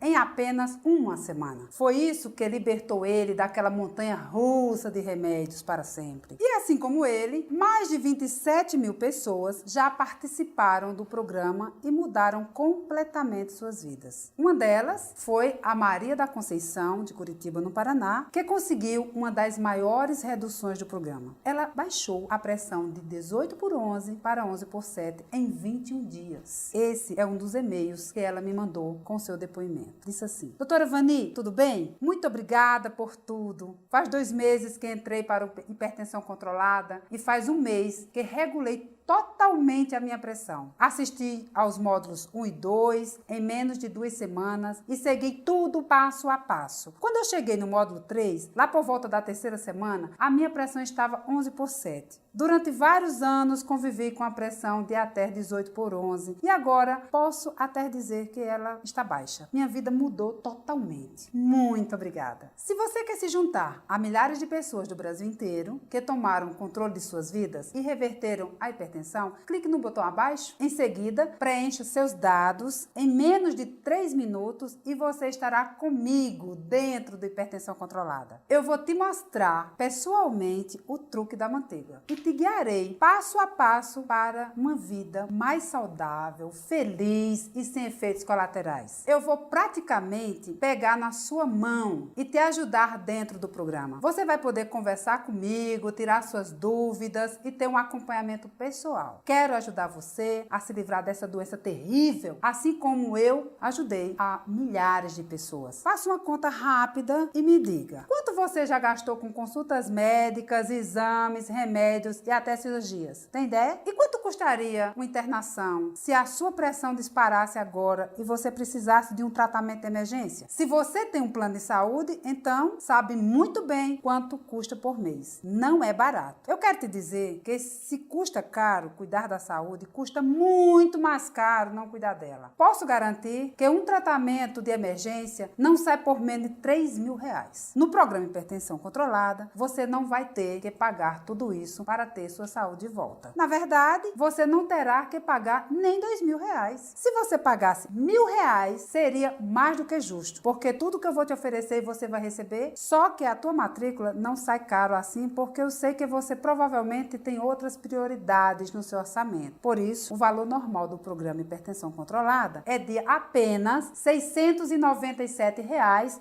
em apenas uma semana. Foi isso que libertou ele daquela montanha russa de remédios para sempre. E assim como ele, mais de 27 mil pessoas já participaram do programa e mudaram completamente suas vidas. Uma delas foi a Maria da Conceição, de Curitiba, no Paraná, que conseguiu uma das maiores reduções do programa. Ela baixou a pressão de 18/11 para 11/7 em 21 dias. Esse é um dos e-mails que ela me mandou com seu depoimento. Disse assim: Doutora Vani, tudo bem? Muito obrigada por tudo. Faz 2 meses que entrei para o Hipertensão Controlada e faz 1 mês que regulei totalmente a minha pressão. Assisti aos módulos 1 e 2 em menos de 2 semanas e segui tudo passo a passo. Quando eu cheguei no módulo 3, lá por volta da 3ª semana, a minha pressão estava 11/7. Durante vários anos convivi com a pressão de até 18/11 e agora posso até dizer que ela está baixa. Minha vida mudou totalmente. Muito obrigada. Se você quer se juntar a milhares de pessoas do Brasil inteiro que tomaram o controle de suas vidas e reverteram a hipertensão, clique no botão abaixo. Em seguida, preencha seus dados em menos de 3 minutos e você estará comigo dentro do Hipertensão Controlada. Eu vou te mostrar pessoalmente o truque da manteiga e te guiarei passo a passo para uma vida mais saudável, feliz e sem efeitos colaterais. Eu vou praticamente pegar na sua mão e te ajudar dentro do programa. Você vai poder conversar comigo, tirar suas dúvidas e ter um acompanhamento pessoal. Quero ajudar você a se livrar dessa doença terrível, assim como eu ajudei a milhares de pessoas. Faça uma conta rápida e me diga: quanto você já gastou com consultas médicas, exames, remédios e até cirurgias? Tem ideia? E quanto custaria uma internação se a sua pressão disparasse agora e você precisasse de um tratamento de emergência? Se você tem um plano de saúde, então sabe muito bem quanto custa por mês. Não é barato. Eu quero te dizer que se custa caro cuidar da saúde, custa muito mais caro não cuidar dela. Posso garantir que um tratamento de emergência não sai por menos de R$3.000. No programa Hipertensão Controlada, você não vai ter que pagar tudo isso para ter sua saúde de volta. Na verdade, você não terá que pagar nem R$2.000. Se você pagasse R$1.000, seria mais do que justo, porque tudo que eu vou te oferecer você vai receber, só que a tua matrícula não sai caro assim, porque eu sei que você provavelmente tem outras prioridades prioridades no seu orçamento. Por isso, o valor normal do programa Hipertensão Controlada é de apenas R$ 697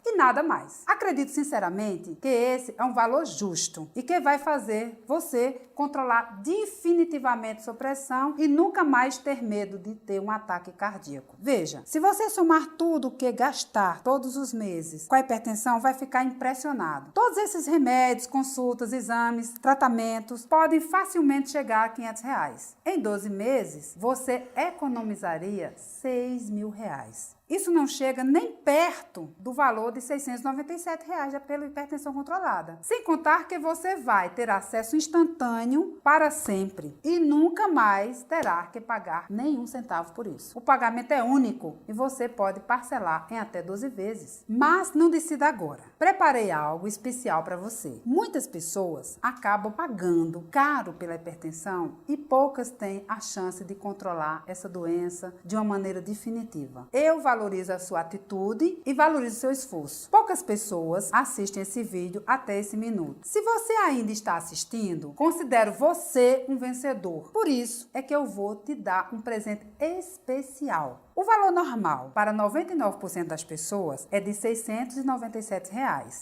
e nada mais. Acredito sinceramente que esse é um valor justo e que vai fazer você controlar definitivamente sua pressão e nunca mais ter medo de ter um ataque cardíaco. Veja, se você somar tudo o que gastar todos os meses com a hipertensão, vai ficar impressionado. Todos esses remédios, consultas, exames, tratamentos podem facilmente chegar a R$500. Em 12 meses, você economizaria R$6.000. Isso não chega nem perto do valor de R$ 697 pela hipertensão controlada. Sem contar que você vai ter acesso instantâneo para sempre e nunca mais terá que pagar nenhum centavo por isso. O pagamento é único e você pode parcelar em até 12 vezes. Mas não decida agora. Preparei algo especial para você. Muitas pessoas acabam pagando caro pela hipertensão e poucas têm a chance de controlar essa doença de uma maneira definitiva. Eu valorizo a sua atitude e valorizo o seu esforço. Poucas pessoas assistem esse vídeo até esse minuto. Se você ainda está assistindo, considero você um vencedor. Por isso é que eu vou te dar um presente especial. O valor normal para 99% das pessoas é de R$ 697.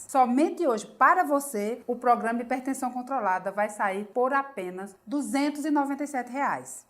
Somente hoje, para você, o programa Hipertensão Controlada vai sair por apenas R$ 297.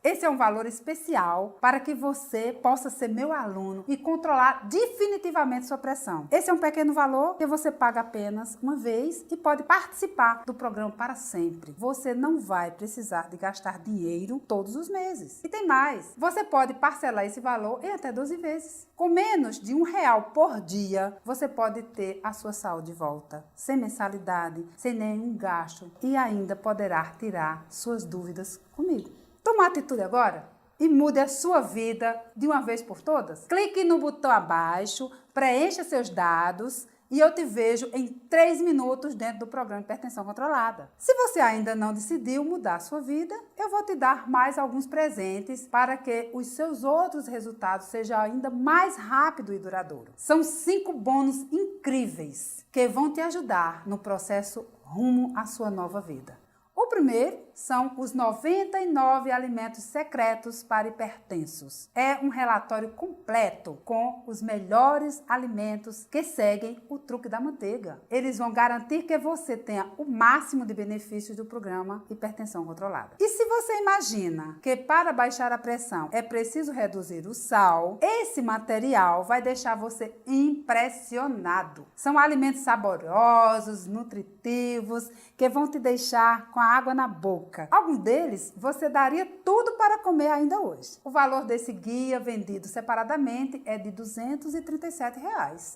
Esse é um valor especial para que você possa ser meu aluno e controlar definitivamente sua pressão. Esse é um pequeno valor que você paga apenas uma vez e pode participar do programa para sempre. Você não vai precisar de gastar dinheiro todos os meses. E tem mais, você pode parcelar esse valor em até 12 vezes. Com menos de R$1 por dia, você pode ter a sua saúde de volta, sem mensalidade, sem nenhum gasto e ainda poderá tirar suas dúvidas comigo. Toma uma atitude agora e mude a sua vida de uma vez por todas. Clique no botão abaixo, preencha seus dados e eu te vejo em 3 minutos dentro do programa Hipertensão Controlada. Se você ainda não decidiu mudar a sua vida, eu vou te dar mais alguns presentes para que os seus outros resultados sejam ainda mais rápido e duradouro. São 5 bônus incríveis que vão te ajudar no processo rumo à sua nova vida. O primeiro são os 99 alimentos secretos para hipertensos. É um relatório completo com os melhores alimentos que seguem o truque da manteiga. Eles vão garantir que você tenha o máximo de benefícios do programa Hipertensão Controlada. E se você imagina que para baixar a pressão é preciso reduzir o sal, esse material vai deixar você impressionado. São alimentos saborosos, nutritivos, que vão te deixar com a água na boca. Alguns deles você daria tudo para comer ainda hoje. O valor desse guia vendido separadamente é de R$ 237.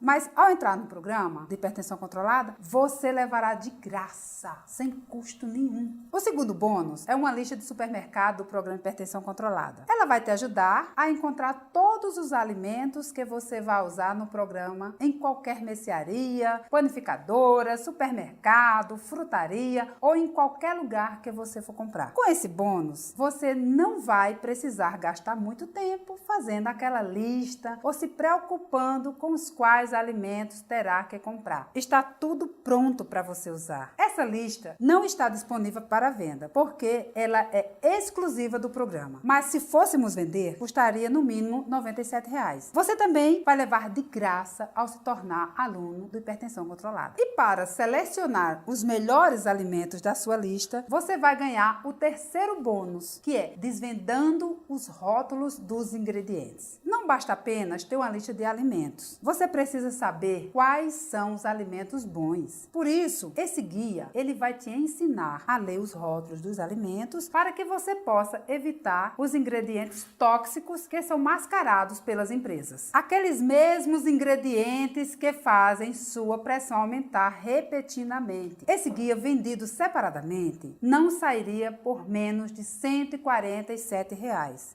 Mas ao entrar no programa de hipertensão controlada, você levará de graça, sem custo nenhum. O segundo bônus é uma lista de supermercado do programa Hipertensão Controlada. Ela vai te ajudar a encontrar todos os alimentos que você vai usar no programa em qualquer mercearia, panificadora, supermercado, frutaria ou em qualquer lugar que você for comprar. Com esse bônus, você não vai precisar gastar muito tempo fazendo aquela lista ou se preocupando com os quais alimentos terá que comprar. Está tudo pronto para você usar. Essa lista não está disponível para venda, porque ela é exclusiva do programa. Mas se fôssemos vender, custaria no mínimo R$ 97. Você também vai levar de graça ao se tornar aluno do Hipertensão Controlada. E para selecionar os melhores alimentos da sua lista, você vai ganhar o terceiro bônus, que é desvendando os rótulos dos ingredientes. Não basta apenas ter uma lista de alimentos. Você precisa saber quais são os alimentos bons. Por isso, esse guia, ele vai te ensinar a ler os rótulos dos alimentos para que você possa evitar os ingredientes tóxicos que são mascarados pelas empresas. Aqueles mesmos ingredientes que fazem sua pressão aumentar repetidamente. Esse guia vendido separadamente não sairia por menos de R$ 147.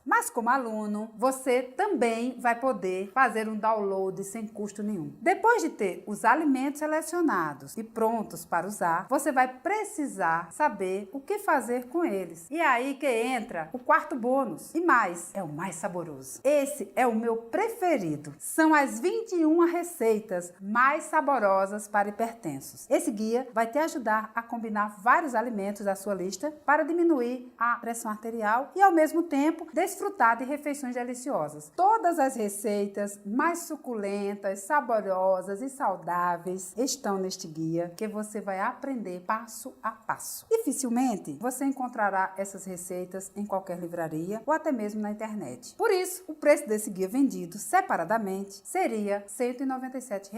Mas como aluno, você também também vai poder fazer um download sem custo nenhum. Depois de ter os alimentos selecionados e prontos para usar, você vai precisar saber o que fazer com eles. E é aí que entra o quarto bônus. E mais, é o mais saboroso. Esse é o meu preferido. São as 21 receitas mais saborosas para hipertensos. Esse guia vai te ajudar a combinar vários alimentos da sua lista para diminuir a pressão arterial e, ao mesmo tempo, desfrutar de refeições deliciosas. Todas as receitas mais suculentas, saborosas e saudáveis estão neste guia que você vai aprender passo a passo. Dificilmente você encontrará essas receitas em qualquer livraria ou até mesmo na internet. Por isso, o preço desse guia vendido separadamente seria R$ 197.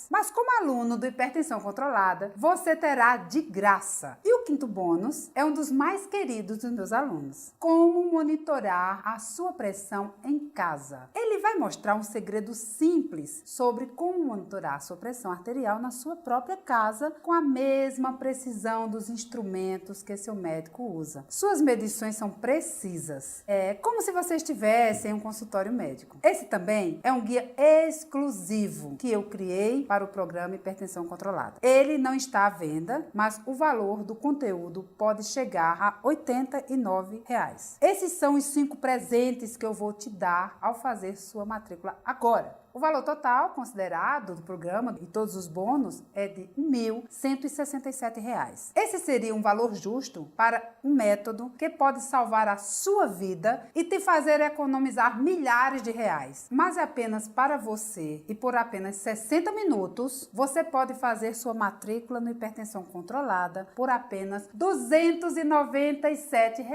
Mas como aluno do Hipertensão Controlada, você terá de graça. E o quinto bônus é um dos mais queridos dos meus alunos. Como monitorar a sua pressão em casa. Ele vai mostrar um segredo simples sobre como monitorar a sua pressão arterial na sua própria casa com a mesma precisão dos instrumentos que seu médico usa. Suas medições são precisas. É como se você estivesse em um consultório médico. Esse também é um guia exclusivo que eu criei para o programa Hipertensão Controlada. Ele não está à venda, mas o valor do conteúdo pode chegar a R$ 89. Esses são os 5 presentes que eu vou te dar ao fazer sua matrícula agora. O valor total considerado do programa e todos os bônus é de R$ 1.167. Esse seria um valor justo para um método que pode salvar a sua vida e te fazer economizar milhares de reais. Mas é apenas para você e por apenas 60 minutos você pode fazer sua matrícula no Hipertensão Controlada por apenas R$ 297.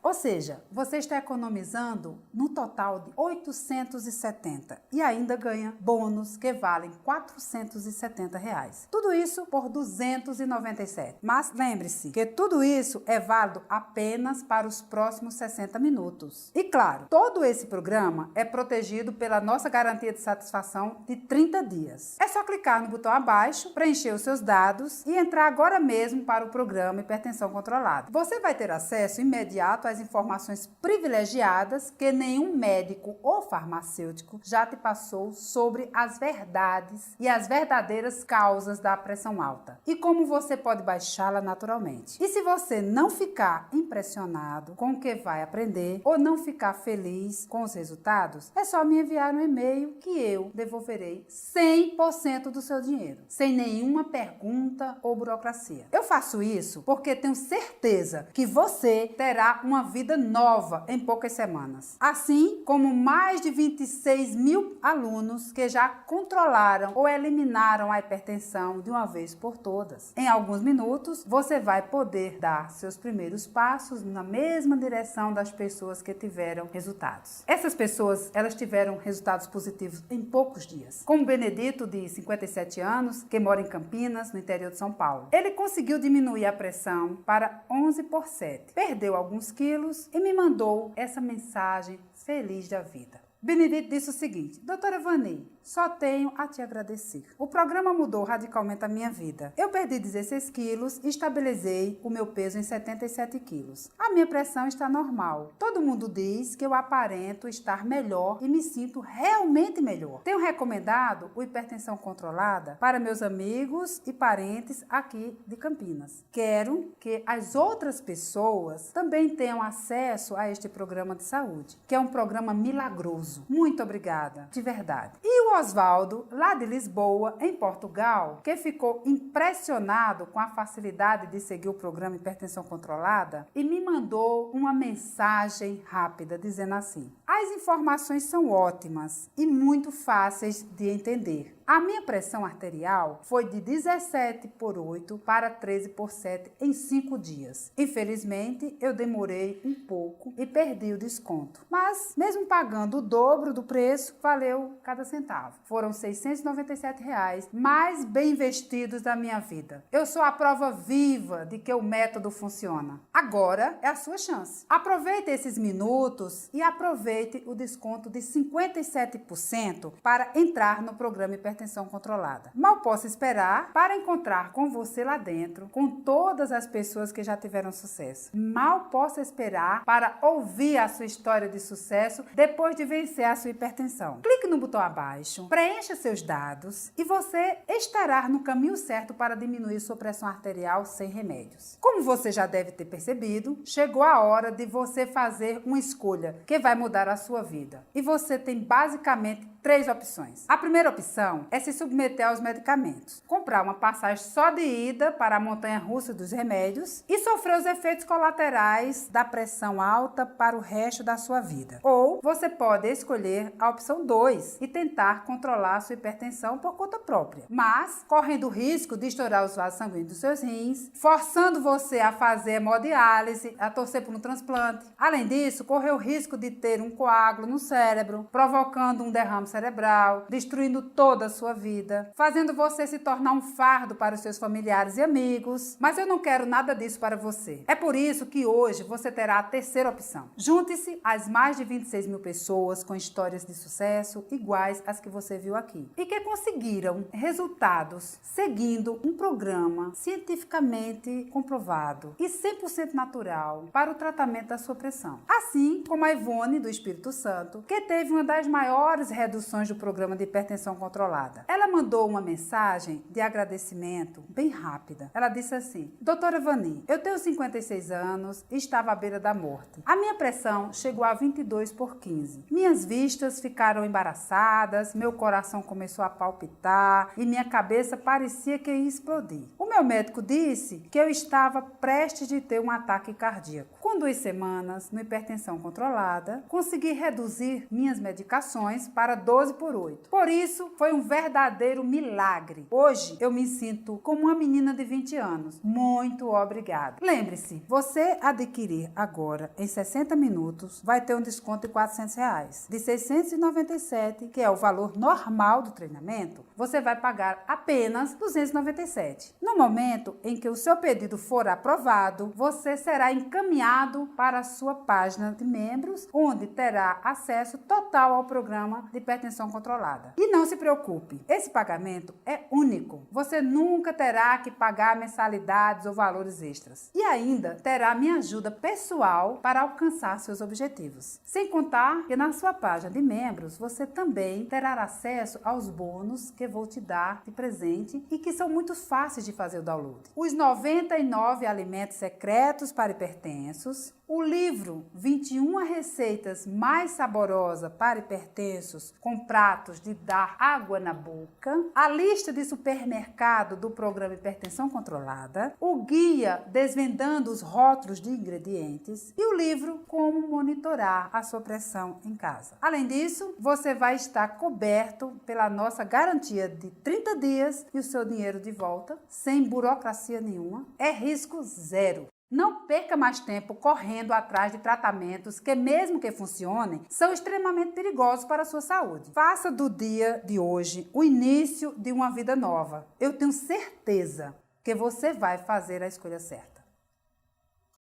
Ou seja, você está economizando no total de 870 e ainda ganha bônus que valem R$ 470. Tudo isso por 297. Mas lembre-se que tudo isso é válido apenas para os próximos 60 minutos. E claro, todo esse programa é protegido pela nossa garantia de satisfação de 30 dias. É só clicar no botão abaixo, preencher os seus dados e entrar agora mesmo para o programa Hipertensão Controlada. Você vai ter acesso imediato às informações privilegiadas que nenhum médico ou farmacêutico já te passou sobre as verdades e as verdadeiras causas da pressão alta e como você pode baixá-la naturalmente. E se você não ficar impressionado com o que vai aprender ou não ficar feliz com os resultados, é só me enviar um e-mail que eu devolverei 100% do seu dinheiro, sem nenhuma pergunta ou burocracia. Eu faço isso porque tenho certeza que você terá uma vida nova em poucas semanas. Assim como mais de 26 mil alunos que já controlaram ou eliminaram a hipertensão de uma vez por todas. Em alguns minutos, você vai poder dar seus primeiros passos na mesma direção das pessoas que tiveram resultados. Essas pessoas, elas tiveram resultados positivos em poucos dias. Como Benedito, de 57 anos, que mora em Campinas, no interior de São Paulo. Ele conseguiu diminuir a pressão para 11/7, perdeu alguns quilos e me mandou essa mensagem feliz da vida. Benedito disse o seguinte: Doutora Vani, só tenho a te agradecer. O programa mudou radicalmente a minha vida. Eu perdi 16 quilos e estabilizei o meu peso em 77 quilos. A minha pressão está normal. Todo mundo diz que eu aparento estar melhor e me sinto realmente melhor. Tenho recomendado o Hipertensão Controlada para meus amigos e parentes aqui de Campinas. Quero que as outras pessoas também tenham acesso a este programa de saúde, que é um programa milagroso. Muito obrigada, de verdade. E o Oswaldo, lá de Lisboa, em Portugal, que ficou impressionado com a facilidade de seguir o programa Hipertensão Controlada e me mandou uma mensagem rápida dizendo assim: as informações são ótimas e muito fáceis de entender. A minha pressão arterial foi de 17/8 para 13/7 em 5 dias. Infelizmente, eu demorei um pouco e perdi o desconto. Mas, mesmo pagando o dobro do preço, valeu cada centavo. Foram R$ 697 mais bem investidos da minha vida. Eu sou a prova viva de que o método funciona. Agora é a sua chance. Aproveite esses minutos e aproveite o desconto de 57% para entrar no programa Hipertensão hipertensão controlada. Mal posso esperar para encontrar com você lá dentro, com todas as pessoas que já tiveram sucesso. Mal posso esperar para ouvir a sua história de sucesso depois de vencer a sua hipertensão. Clique no botão abaixo, preencha seus dados e você estará no caminho certo para diminuir sua pressão arterial sem remédios. Como você já deve ter percebido, chegou a hora de você fazer uma escolha que vai mudar a sua vida. E você tem basicamente 3 opções. A primeira opção é se submeter aos medicamentos, comprar uma passagem só de ida para a montanha-russa dos remédios e sofrer os efeitos colaterais da pressão alta para o resto da sua vida. Ou você pode escolher a opção 2 e tentar controlar a sua hipertensão por conta própria, mas correndo o risco de estourar os vasos sanguíneos dos seus rins, forçando você a fazer hemodiálise, a torcer por um transplante. Além disso, correr o risco de ter um coágulo no cérebro, provocando um derrame cerebral, destruindo toda a sua vida, fazendo você se tornar um fardo para os seus familiares e amigos. Mas eu não quero nada disso para você. É por isso que hoje você terá a terceira opção. Junte-se às mais de 26 mil pessoas com histórias de sucesso iguais às que você viu aqui e que conseguiram resultados seguindo um programa cientificamente comprovado e 100% natural para o tratamento da sua pressão. Assim como a Ivone do Espírito Santo, que teve uma das maiores reduções do programa de hipertensão controlada. Ela mandou uma mensagem de agradecimento bem rápida. Ela disse assim: Doutora Vani, eu tenho 56 anos e estava à beira da morte. A minha pressão chegou a 22/15. Minhas vistas ficaram embaraçadas, meu coração começou a palpitar e minha cabeça parecia que ia explodir. O meu médico disse que eu estava prestes de ter um ataque cardíaco. Com 2 semanas no hipertensão controlada, consegui reduzir minhas medicações para 12/8. Por isso, foi um verdadeiro milagre. Hoje, eu me sinto como uma menina de 20 anos. Muito obrigada. Lembre-se, você adquirir agora em 60 minutos, vai ter um desconto de R$400. De 697, que é o valor normal do treinamento, você vai pagar apenas 297. No momento em que o seu pedido for aprovado, você será encaminhado para a sua página de membros, onde terá acesso total ao programa de hipertensão controlada. E não se preocupe, esse pagamento é único. Você nunca terá que pagar mensalidades ou valores extras. E ainda terá minha ajuda pessoal para alcançar seus objetivos. Sem contar que na sua página de membros, você também terá acesso aos bônus que vou te dar de presente e que são muito fáceis de fazer o download. Os 99 alimentos secretos para hipertensos, o livro 21 receitas mais saborosas para hipertensos com pratos de dar água na boca, a lista de supermercado do programa Hipertensão Controlada, o guia desvendando os rótulos de ingredientes e o livro Como monitorar a sua pressão em casa. Além disso, você vai estar coberto pela nossa garantia de 30 dias e o seu dinheiro de volta, sem burocracia nenhuma, é risco zero. Não perca mais tempo correndo atrás de tratamentos que, mesmo que funcionem, são extremamente perigosos para a sua saúde. Faça do dia de hoje o início de uma vida nova. Eu tenho certeza que você vai fazer a escolha certa.